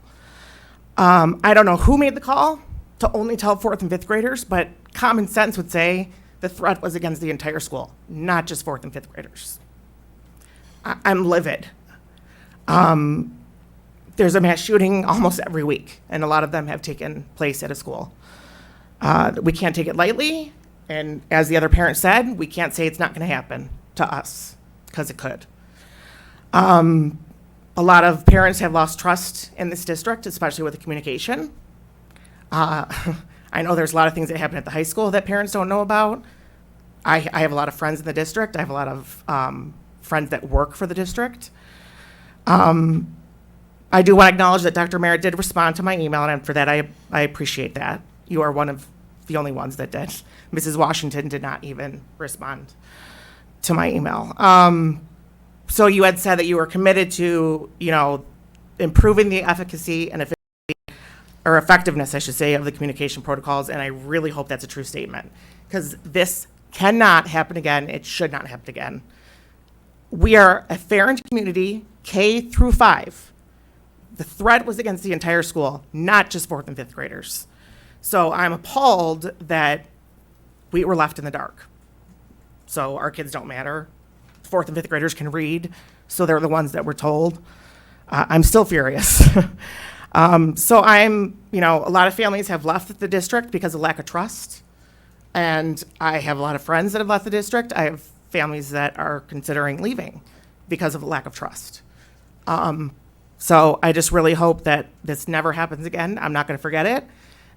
I don't know who made the call. to only tell 4th and 5th graders, but common sense would say the threat was against the entire school, not just 4th and 5th graders. I'm livid. There's a mass shooting almost every week, and a lot of them have taken place at a school. We can't take it lightly, and as the other parent said, we can't say it's not going to happen to us, because it could. A lot of parents have lost trust in this district, especially with the communication. I know there's a lot of things that happen at the high school that parents don't know about. I have a lot of friends in the district. I have a lot of friends that work for the district. I do want to acknowledge that Dr. Merritt did respond to my email, and for that, I appreciate that. You are one of the only ones that did. Mrs. Washington did not even respond to my email. So you had said that you were committed to, improving the efficacy and or effectiveness, I should say, of the communication protocols, and I really hope that's a true statement, because this cannot happen again. It should not happen again. We are a parent community, K through 5. The threat was against the entire school, not just 4th and 5th graders. So I'm appalled that we were left in the dark. So our kids don't matter. 4th and 5th graders can read, so they're the ones that were told. I'm still furious. So I'm, a lot of families have left the district because of lack of trust. And I have a lot of friends that have left the district. I have families that are considering leaving because of a lack of trust. So I just really hope that this never happens again. I'm not going to forget it.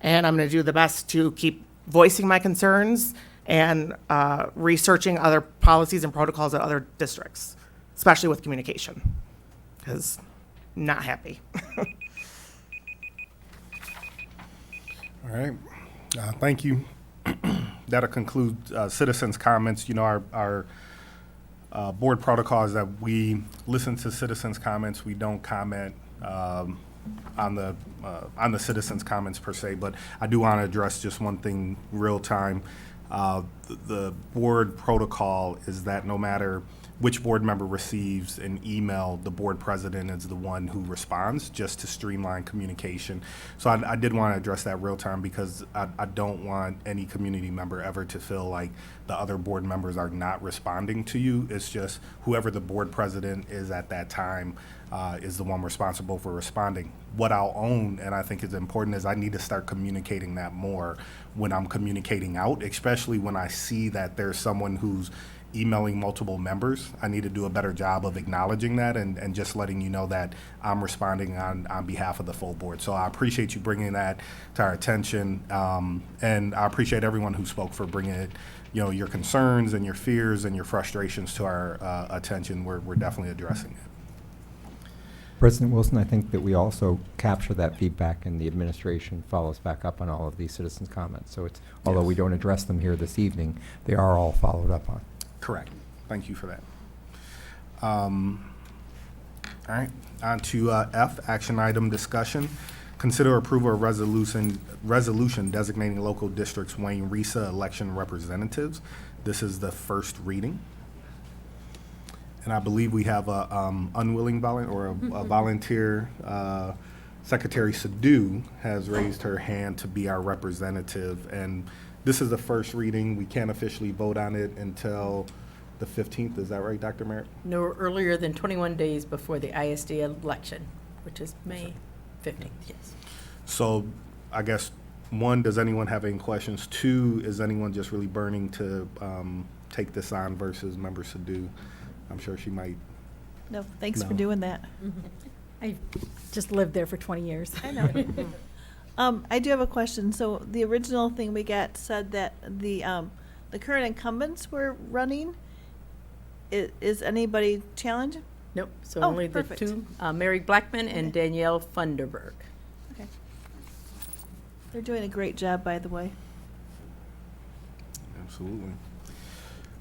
And I'm going to do the best to keep voicing my concerns and researching other policies and protocols at other districts, especially with communication, because not happy. All right. Thank you. That'll conclude citizens' comments. Our board protocol is that we listen to citizens' comments. We don't comment on the citizens' comments per se, but I do want to address just one thing real time. The board protocol is that no matter which board member receives an email, the board president is the one who responds, just to streamline communication. So I did want to address that real time, because I don't want any community member ever to feel like the other board members are not responding to you. It's just whoever the board president is at that time is the one responsible for responding. What I'll own, and I think is important, is I need to start communicating that more when I'm communicating out, especially when I see that there's someone who's emailing multiple members. I need to do a better job of acknowledging that and just letting you know that I'm responding on behalf of the full board. So I appreciate you bringing that to our attention, and I appreciate everyone who spoke for bringing it, your concerns and your fears and your frustrations to our attention. We're definitely addressing it. President Wilson, I think that we also capture that feedback, and the administration follows back up on all of these citizens' comments. So it's, although we don't address them here this evening, they are all followed up on. Correct. Thank you for that. All right, on to F, action item discussion. Consider approval of resolution designating local districts Wayne Risa election representatives. This is the first reading. And I believe we have a unwilling volunteer, or a volunteer. Secretary Sadhu has raised her hand to be our representative, and this is the first reading. We can't officially vote on it until the 15th. Is that right, Dr. Merritt? No earlier than 21 days before the ISD election, which is May 15th, yes. So I guess, one, does anyone have any questions? Two, is anyone just really burning to take this on versus Member Sadhu? I'm sure she might. No, thanks for doing that. I just lived there for 20 years. I know. I do have a question. So the original thing we got said that the current incumbents were running. Is anybody challenged? Nope. So Oh, only perfect. the two, Mary Blackman and Danielle Funderburg. Okay. They're doing a great job, by the way. Absolutely.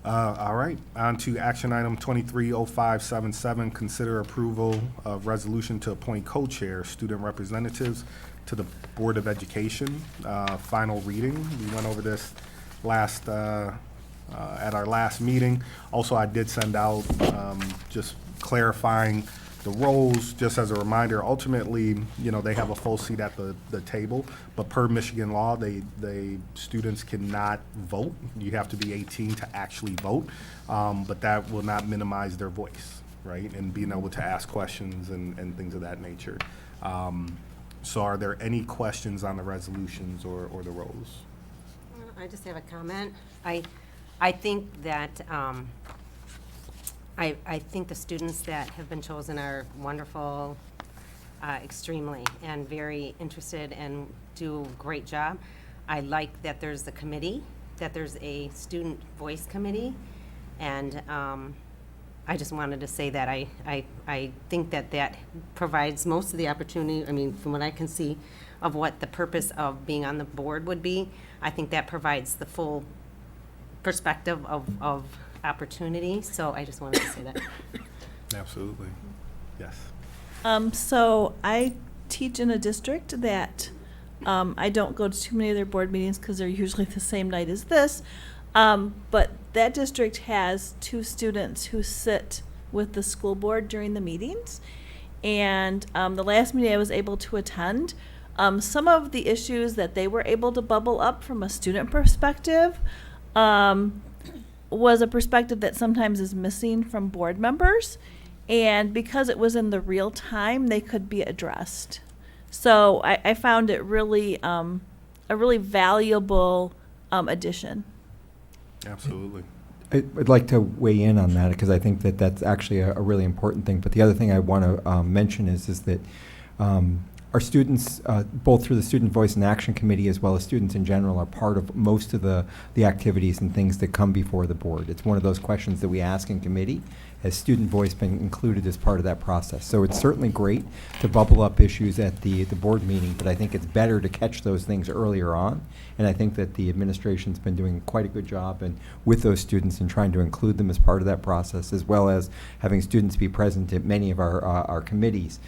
All right, on to action item 230577, consider approval of resolution to appoint co-chair student representatives to the Board of Education. Final reading. We went over this at our last meeting. Also, I did send out just clarifying The roles, just as a reminder, ultimately, they have a full seat at the table, but per Michigan law, students cannot vote. You have to be 18 to actually vote, but that will not minimize their voice, right? And being able to ask questions and things of that nature. So are there any questions on the resolutions or the roles? I just have a comment. I think that I think the students that have been chosen are wonderful, extremely, and very interested and do a great job. I like that there's the committee, that there's a student voice committee, and I just wanted to say that I think that provides most of the opportunity, I mean, from what I can see, of what the purpose of being on the board would be. I think that provides the full perspective of opportunity, so I just wanted to say that. Absolutely. Yes. So I teach in a district that I don't go to too many of their board meetings because they're usually the same night as this. But that district has 2 students who sit with the school board during the meetings. And the last meeting I was able to attend, some of the issues that they were able to bubble up from a student perspective was a perspective that sometimes is missing from board members. And because it was in the real time, they could be addressed. So I found it really a really valuable addition. Absolutely. I'd like to weigh in on that because I think that that's actually a really important thing. But the other thing I want to mention is that our students, both through the Student Voice and Action Committee as well as students in general, are part of most of the activities and things that come before the board. It's one of those questions that we ask in committee. Has student voice been included as part of that process? So it's certainly great to bubble up issues at the board meeting, but I think it's better to catch those things earlier on. And I think that the administration's been doing quite a good job with those students and trying to include them as part of that process, as well as having students be present at many of our committees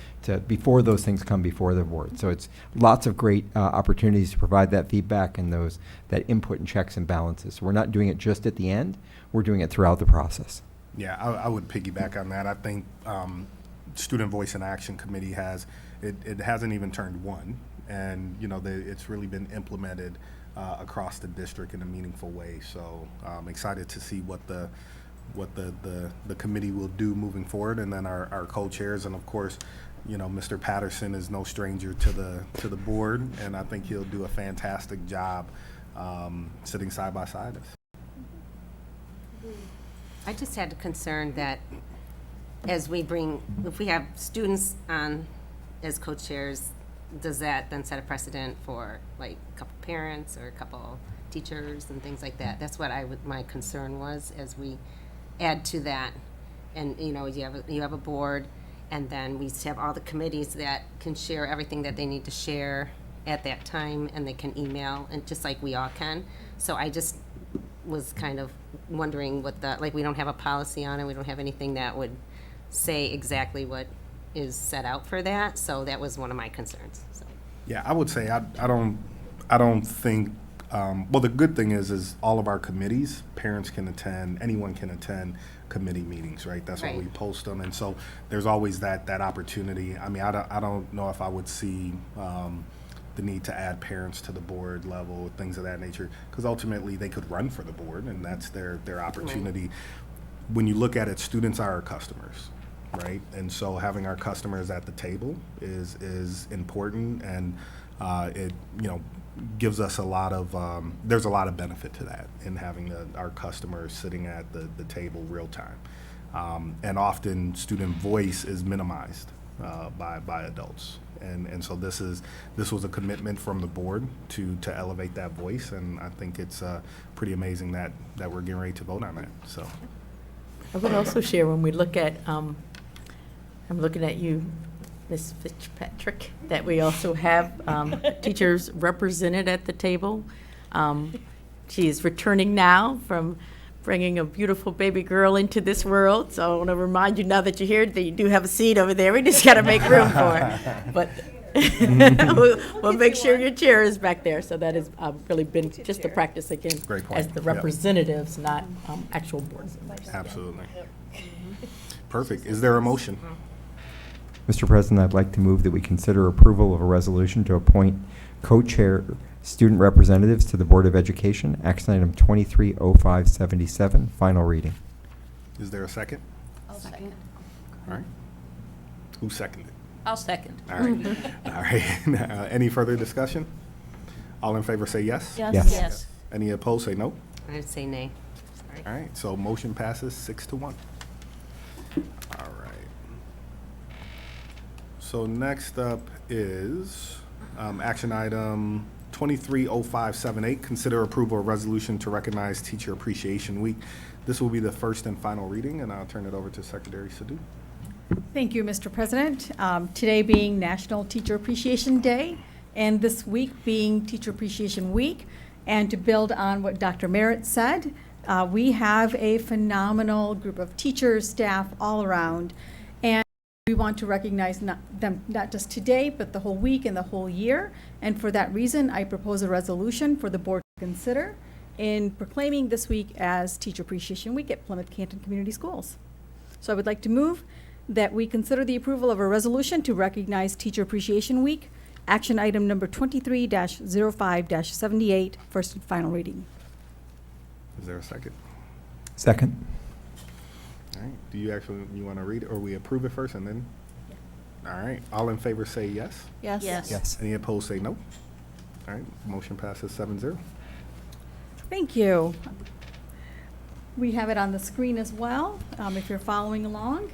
before those things come before the board. So it's lots of great opportunities to provide that feedback and that input and checks and balances. So we're not doing it just at the end, we're doing it throughout the process. Yeah, I would piggyback on that. I think Student Voice and Action Committee it hasn't even turned 1, and it's really been implemented across the district in a meaningful way. So I'm excited to see what the committee will do moving forward, and then our co-chairs, and of course, Mr. Patterson is no stranger to the board, and I think he'll do a fantastic job sitting side by side. I just had a concern that if we have students on as co-chairs, does that then set a precedent for like a couple parents or a couple teachers and things like that? That's what my concern was as we add to that. And you have a board, and then we have all the committees that can share everything that they need to share at that time, and they can email, and just like we all can. So I just was kind of wondering we don't have a policy on it, we don't have anything that would say exactly what is set out for that, so that was one of my concerns. So. Yeah, I would say I don't think, well, the good thing is all of our committees, parents can attend, anyone can attend committee meetings, right? That's why we post them, and so there's always that opportunity. I mean, I don't know if I would see the need to add parents to the board level, things of that nature, because ultimately they could run for the board, and that's their opportunity. Right. When you look at it, students are our customers, right? And so having our customers at the table is important, and it gives us a lot of there's a lot of benefit to that in having our customers sitting at the table real time, and often student voice is minimized by adults. And so this was a commitment from the board to elevate that voice, and I think it's pretty amazing that we're getting ready to vote on that. So I would also share, when we look at, I'm looking at you, Ms. Fitzpatrick, that we also have teachers represented at the table. She is returning now from bringing a beautiful baby girl into this world. So I want to remind you, now that you're here, that you do have a seat over there. We just got to make room for it. But we'll make sure your chair is back there. So that has really been just a practice again as the representatives, not actual board members. Absolutely. Perfect. Is there a motion? Mr. President, I'd like to move that we consider approval of a resolution to appoint co-chair student representatives to the Board of Education, action item 230577, final reading. Is there a second? I'll second. All right. Who seconded? I'll second. All right. All right. Any further discussion? All in favor say yes. Yes. Yes. Yes. Any opposed say no. I'd say nay. Sorry. All right, so motion passes 6-1. All right. So next up is action item 230578, consider approval of resolution to recognize Teacher Appreciation Week. This will be the first and final reading, and I'll turn it over to Secretary Sadoo. Thank you, Mr. President. Today being National Teacher Appreciation Day, and this week being Teacher Appreciation Week, and to build on what Dr. Merritt said, we have a phenomenal group of teachers, staff all around, and we want to recognize them not just today, but the whole week and the whole year. And for that reason, I propose a resolution for the board to consider in proclaiming this week as Teacher Appreciation Week at Plymouth Canton Community Schools. So I would like to move that we consider the approval of a resolution to recognize Teacher Appreciation Week, action item number 23-05-78, first and final reading. Is there a second? Second. All right, do you want to read it, or we approve it first and then? All right, all in favor say yes. Yes. Yes. Any opposed say no. All right, motion passes 7-0. Thank you. We have it on the screen as well, if you're following along.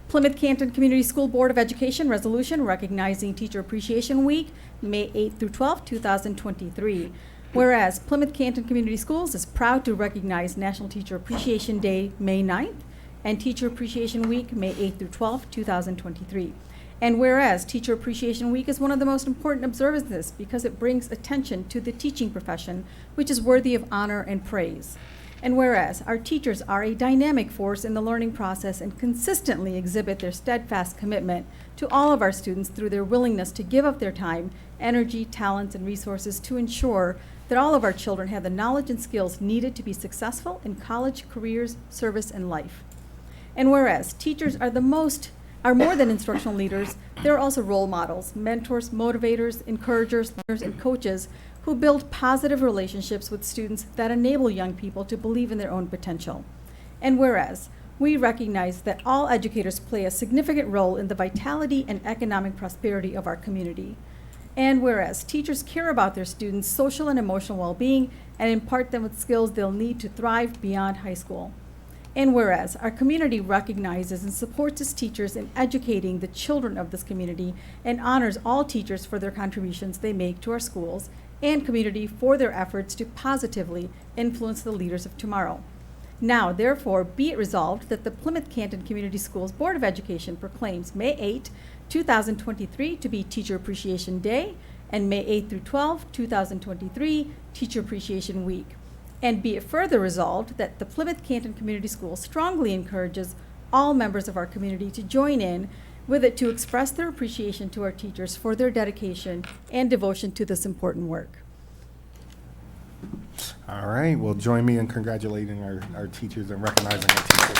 Plymouth Canton Community School Board of Education resolution recognizing Teacher Appreciation Week, May 8th through 12th, 2023. Whereas Plymouth Canton Community Schools is proud to recognize National Teacher Appreciation Day, May 9th, and Teacher Appreciation Week, May 8th through 12th, 2023. And whereas Teacher Appreciation Week is one of the most important observances because it brings attention to the teaching profession, which is worthy of honor and praise. And whereas our teachers are a dynamic force in the learning process and consistently exhibit their steadfast commitment to all of our students through their willingness to give up their time, energy, talents, and resources to ensure that all of our children have the knowledge and skills needed to be successful in college, careers, service, and life. And whereas teachers are more than instructional leaders, they're also role models, mentors, motivators, encouragers, learners, and coaches who build positive relationships with students that enable young people to believe in their own potential. And whereas we recognize that all educators play a significant role in the vitality and economic prosperity of our community. And whereas teachers care about their students' social and emotional well-being and impart them with skills they'll need to thrive beyond high school. And whereas our community recognizes and supports its teachers in educating the children of this community and honors all teachers for their contributions they make to our schools and community for their efforts to positively influence the leaders of tomorrow. Now, therefore, be it resolved that the Plymouth Canton Community Schools Board of Education proclaims May 8, 2023 to be Teacher Appreciation Day and May 8 through 12, 2023 Teacher Appreciation Week. And be it further resolved that the Plymouth Canton Community Schools strongly encourages all members of our community to join in with it to express their appreciation to our teachers for their dedication and devotion to this important work. All right, well, join me in congratulating our teachers and recognizing our teachers.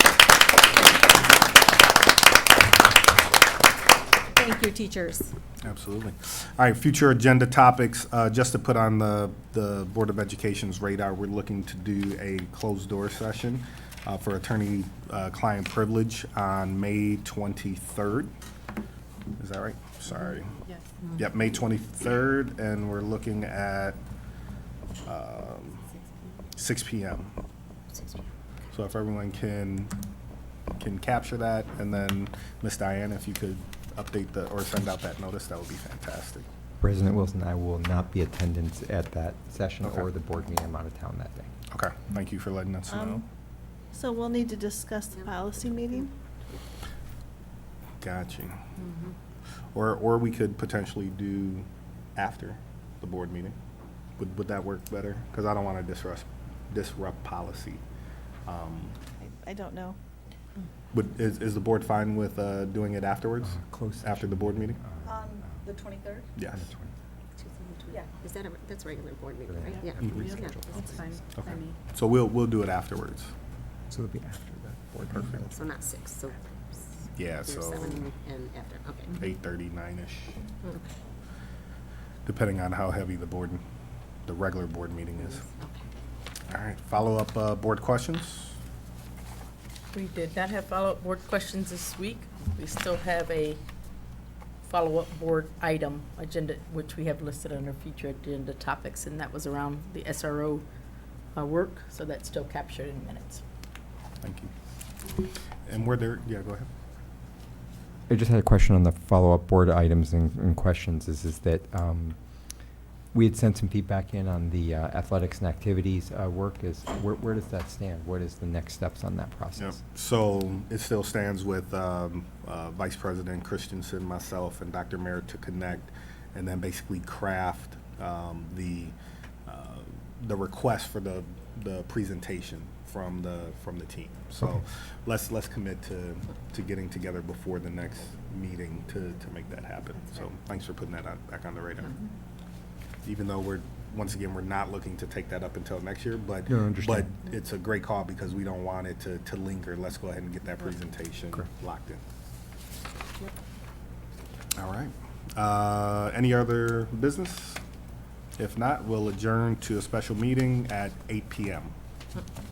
Thank you, teachers. Absolutely. All right, future agenda topics, just to put on the Board of Education's radar, we're looking to do a closed door session for attorney-client privilege on May 23rd. Is that right? Sorry. Yes. Yep, May 23rd, and we're looking at 6 p.m. So if everyone can capture that, and then Ms. Diane, if you could update or send out that notice, that would be fantastic. President Wilson, I will not be attendant at that session Okay. or the board meeting. I'm out of town that day. Okay, thank you for letting us know. So we'll need to discuss the policy meeting. Got you. Or we could potentially do after the board meeting. Would that work better? Because I don't want to disrupt policy. I don't know. Is the board fine with doing it afterwards? Close After the board meeting? On the 23rd? Yes. Yeah. Is that that's a regular board meeting, right? Yeah. Mhm. That's fine. Okay. So we'll do it afterwards. So it'll be after that board meeting. Perfect. So not 6, so Yeah, Either so 7 and after, okay. 8:30, 9-ish, Okay. depending on how heavy the regular board meeting is. All right, follow-up board questions? We did not have follow-up board questions this week. We still have a follow-up board item agenda, which we have listed under future agenda topics, and that was around the SRO work, so that's still captured in minutes. Thank you. And were there, yeah, go ahead. I just had a question on the follow-up board items and questions is that we had sent some feedback in on the athletics and activities work. Where does that stand? What is the next steps on that process? Yep. So it still stands with Vice President Christensen, myself, and Dr. Merritt to connect and then basically craft the request for the presentation from the team. So Okay. let's commit to getting together before the next meeting to make that happen. So thanks for putting that back on the radar. Even though we're not looking to take that up until next year, but No, I understand. but it's a great call because we don't want it to linger. Let's go ahead and get that presentation locked in. All right. Any other business? If not, we'll adjourn to a special meeting at 8 p.m.